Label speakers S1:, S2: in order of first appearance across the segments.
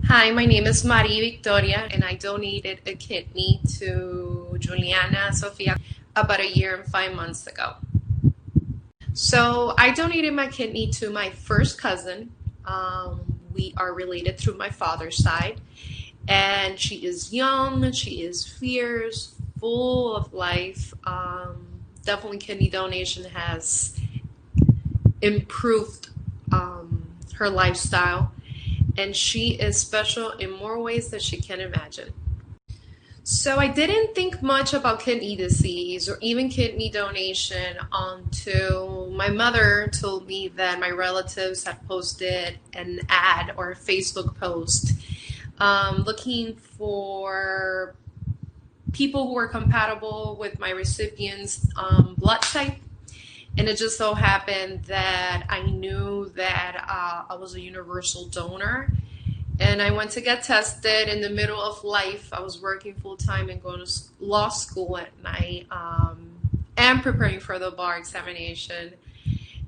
S1: Hi, my name is Maria Victoria, and I donated a kidney to Juliana Sofia about a year and 5 months ago. So I donated my kidney to my first cousin. We are related through my father's side, and she is young, she is fierce, full of life. Definitely, kidney donation has improved her lifestyle, and she is special in more ways than she can imagine. So I didn't think much about kidney disease or even kidney donation until my mother told me that my relatives had posted an ad or a Facebook post looking for people who were compatible with my recipient's blood type. And it just so happened that I knew that I was a universal donor. And I went to get tested in the middle of life. I was working full time and going to law school at night, and preparing for the bar examination.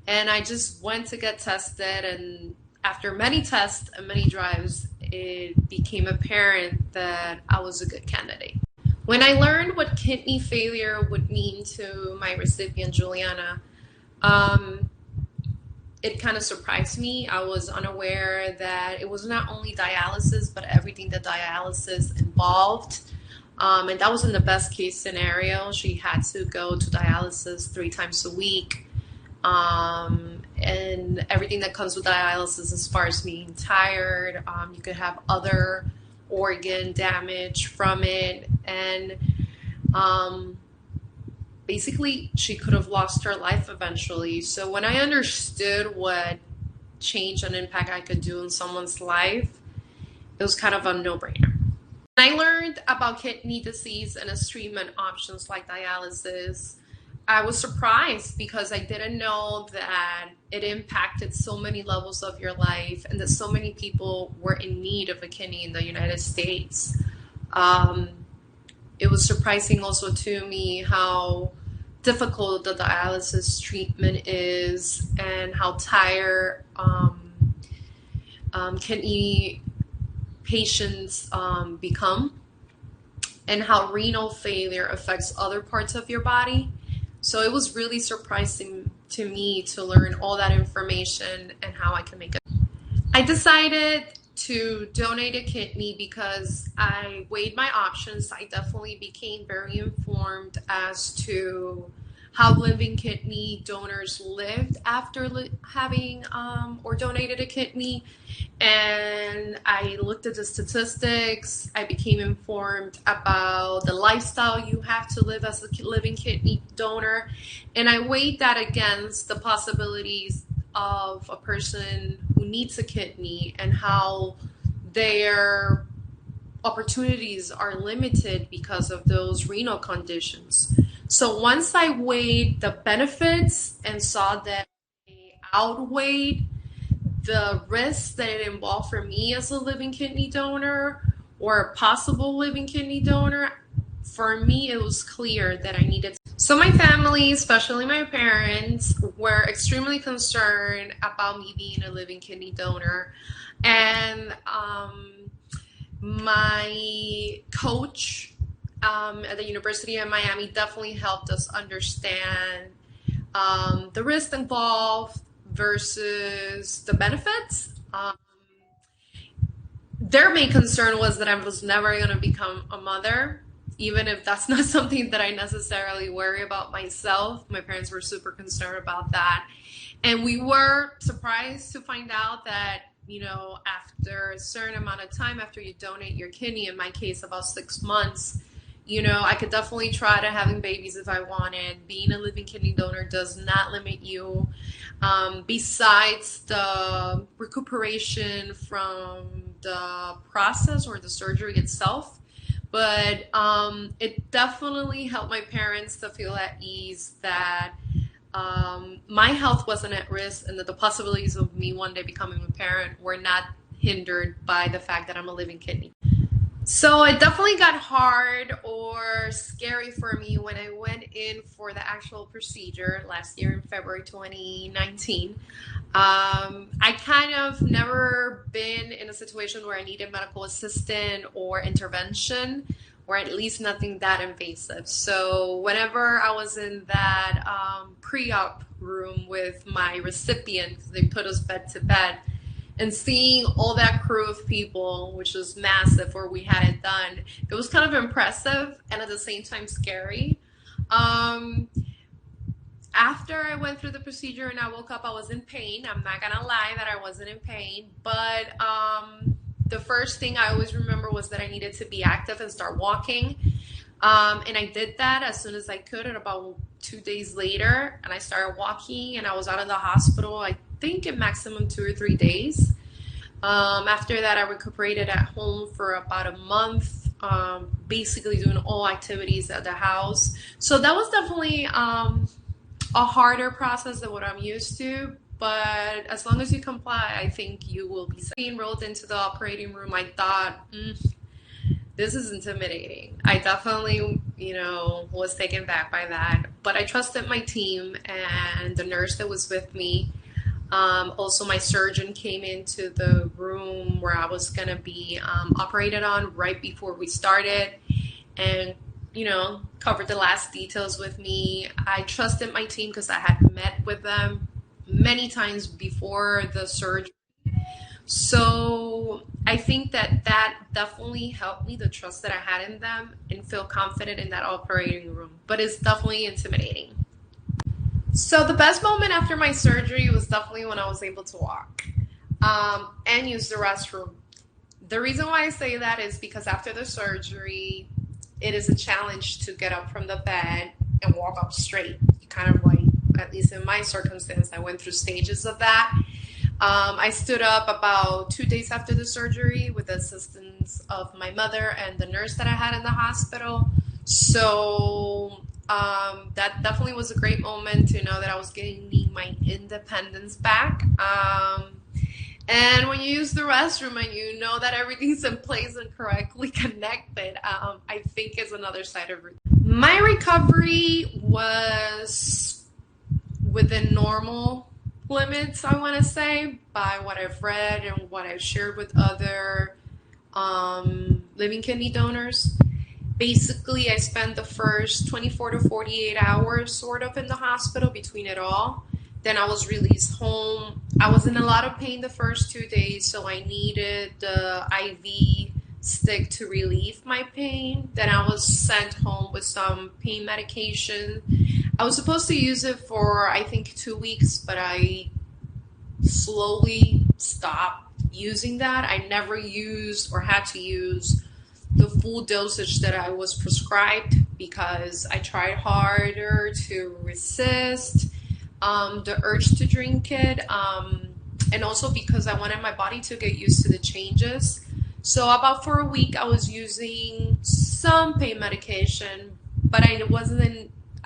S1: And I just went to get tested. And after many tests and many drives, it became apparent that I was a good candidate. When I learned what kidney failure would mean to my recipient, Juliana, um, it kind of surprised me. I was unaware that it was not only dialysis, but everything that dialysis involved. And that was in the best case scenario. She had to go to dialysis 3 times a week. And everything that comes with dialysis, as far as being tired, you could have other organ damage from it. And basically she could have lost her life eventually. So when I understood what change and impact I could do in someone's life, it was kind of a no-brainer. When I learned about kidney disease and its treatment options like dialysis, I was surprised because I didn't know that it impacted so many levels of your life and that so many people were in need of a kidney in the United States. Um, it was surprising also to me how difficult the dialysis treatment is and how tired kidney patients become, and how renal failure affects other parts of your body. So it was really surprising to me to learn all that information and how I can make it. I decided to donate a kidney because I weighed my options. I definitely became very informed as to how living kidney donors lived after having or donated a kidney. And I looked at the statistics. I became informed about the lifestyle you have to live as a living kidney donor. And I weighed that against the possibilities of a person who needs a kidney and how their opportunities are limited because of those renal conditions. So once I weighed the benefits and saw that they outweighed the risks that it involved for me as a living kidney donor or a possible living kidney donor, for me it was clear that I needed. So my family, especially my parents, were extremely concerned about me being a living kidney donor. And my coach at the University of Miami definitely helped us understand the risks involved versus the benefits. Their main concern was that I was never going to become a mother, even if that's not something that I necessarily worry about myself. My parents were super concerned about that. And we were surprised to find out that, after a certain amount of time after you donate your kidney, in my case, about 6 months, I could definitely try to having babies if I wanted. Being a living kidney donor does not limit you. Besides the recuperation from the process or the surgery itself. But it definitely helped my parents to feel at ease that my health wasn't at risk and that the possibilities of me one day becoming a parent were not hindered by the fact that I'm a living kidney. So it definitely got hard or scary for me when I went in for the actual procedure last year in February 2019. I kind of never been been in a situation where I needed medical assistance or intervention, or at least nothing that invasive. So whenever I was in that pre-op room with my recipient, 'cause they put us bed to bed, and seeing all that crew of people, which was massive where we had it done, it was kind of impressive and at the same time scary. Um, After I went through the procedure and I woke up, I was in pain. I'm not gonna lie that I wasn't in pain, but the first thing I always remember was that I needed to be active and start walking. And I did that as soon as I could, and about 2 days later, and I started walking, and I was out of the hospital, I think in maximum 2 or 3 days. After that, I recuperated at home for about a month, basically doing all activities at the house. So that was definitely a harder process than what I'm used to. But as long as you comply, I think you will be safe. Being rolled into the operating room, I thought, this is intimidating. I definitely, was taken back by that. But I trusted my team and the nurse that was with me. Also, my surgeon came into the room where I was going to be operated on right before we started, and covered the last details with me. I trusted my team because I had met with them many times before the surgery. So I think that definitely helped me, the trust that I had in them, and feel confident in that operating room. But it's definitely intimidating. So the best moment after my surgery was definitely when I was able to walk and use the restroom. The reason why I say that is because after the surgery, it is a challenge to get up from the bed and walk up straight. Kind of like, at least in my circumstance, I went through stages of that. I stood up about 2 days after the surgery with the assistance of my mother and the nurse that I had in the hospital. So that definitely was a great moment to know that I was gaining my independence back. And when you use the restroom and you know that everything's in place and correctly connected, I think is another side of it. My recovery was within normal limits, I want to say, by what I've read and what I've shared with other living kidney donors. Basically, I spent the first 24 to 48 hours sort of in the hospital between it all. Then I was released home. I was in a lot of pain the first 2 days, so I needed the IV stick to relieve my pain. Then I was sent home with some pain medication. I was supposed to use it for, I think, 2 weeks, but I slowly stopped using that. I never used or had to use the full dosage that I was prescribed because I tried harder to resist the urge to drink it, and also because I wanted my body to get used to the changes. So about for a week I was using some pain medication, but I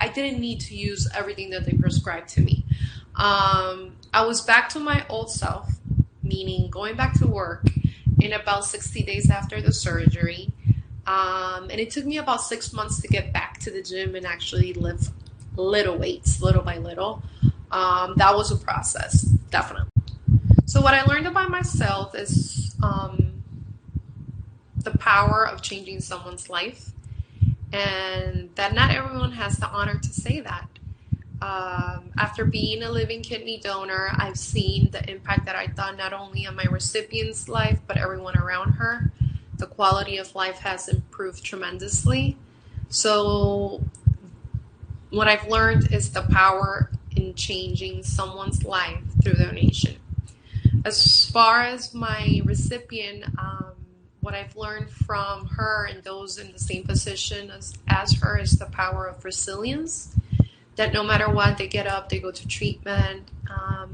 S1: didn't need to use everything that they prescribed to me. I was back to my old self, meaning going back to work in about 60 days after the surgery. And it took me about 6 months to get back to the gym and actually lift little weights, little by little. That was a process, definitely. So what I learned about myself is the power of changing someone's life, and that not everyone has the honor to say that. After being a living kidney donor, I've seen the impact that I've done not only on my recipient's life, but everyone around her. The quality of life has improved tremendously. So what I've learned is the power in changing someone's life through donation. As far as my recipient, what I've learned from her and those in the same position as her is the power of resilience. That no matter what, they get up, they go to treatment,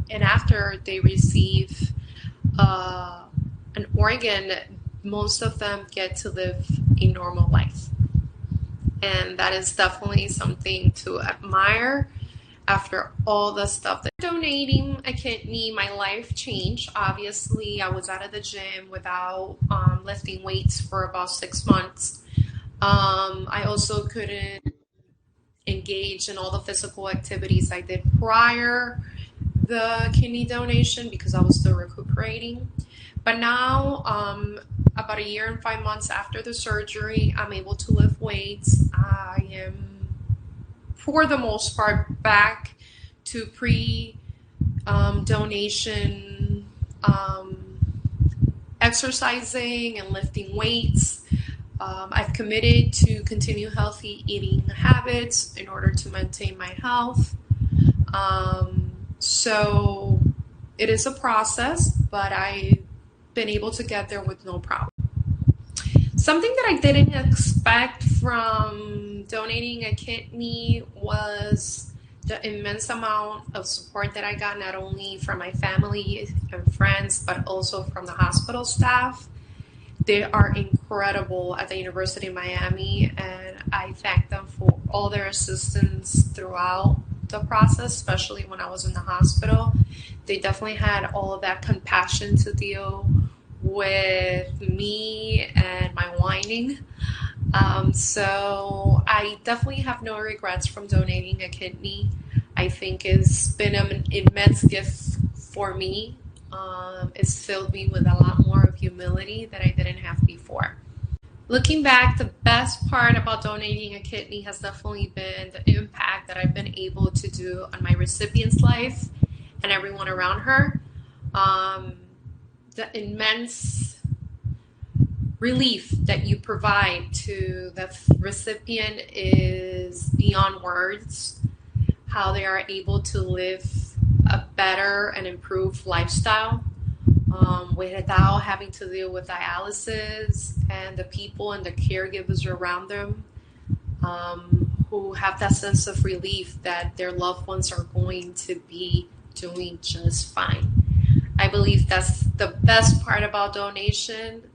S1: and after they receive an organ, most of them get to live a normal life. And that is definitely something to admire after all the stuff that donating a kidney, my life changed. Obviously, I was out of the gym without lifting weights for about 6 months. I also couldn't engage in all the physical activities I did prior the kidney donation because I was still recuperating. But now, about a year and 5 months after the surgery, I'm able to lift weights. I am, for the most part, back to pre donation exercising and lifting weights. I've committed to continue healthy eating habits in order to maintain my health. So it is a process, but I've been able to get there with no problem. Something that I didn't expect from donating a kidney was the immense amount of support that I got, not only from my family and friends, but also from the hospital staff. They are incredible at the University of Miami, and I thank them for all their assistance throughout the process, especially when I was in the hospital. They definitely had all of that compassion to deal with me and my whining. So I definitely have no regrets from donating a kidney. I think it's been an immense gift for me. It's filled me with a lot more of humility that I didn't have before. Looking back, the best part about donating a kidney has definitely been the impact that I've been able to do on my recipient's life and everyone around her. The immense relief that you provide to the recipient is beyond words. How they are able to live a better and improved lifestyle without having to deal with dialysis, and the people and the caregivers around them who have that sense of relief that their loved ones are going to be doing just fine. I believe that's the best part about donation,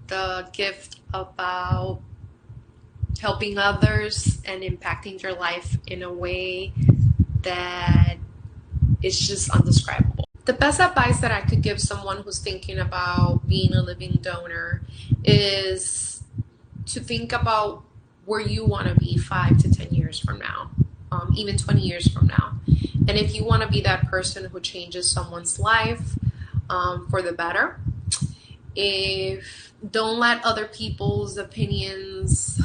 S1: the gift about helping others and impacting their life in a way that is just undescribable. The best advice that I could give someone who's thinking about being a living donor is to think about where you want to be 5 to 10 years from now, even 20 years from now. And if you want to be that person who changes someone's life for the better, if don't let other people's opinions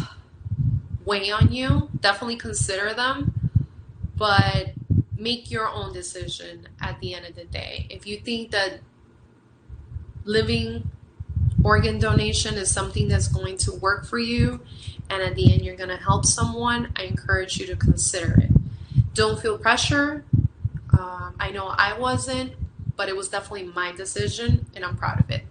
S1: weigh on you, definitely consider them, but make your own decision at the end of the day. If you think that living organ donation is something that's going to work for you, and at the end you're going to help someone, I encourage you to consider it. Don't feel pressure. I know I wasn't, but it was definitely my decision, and I'm proud of it.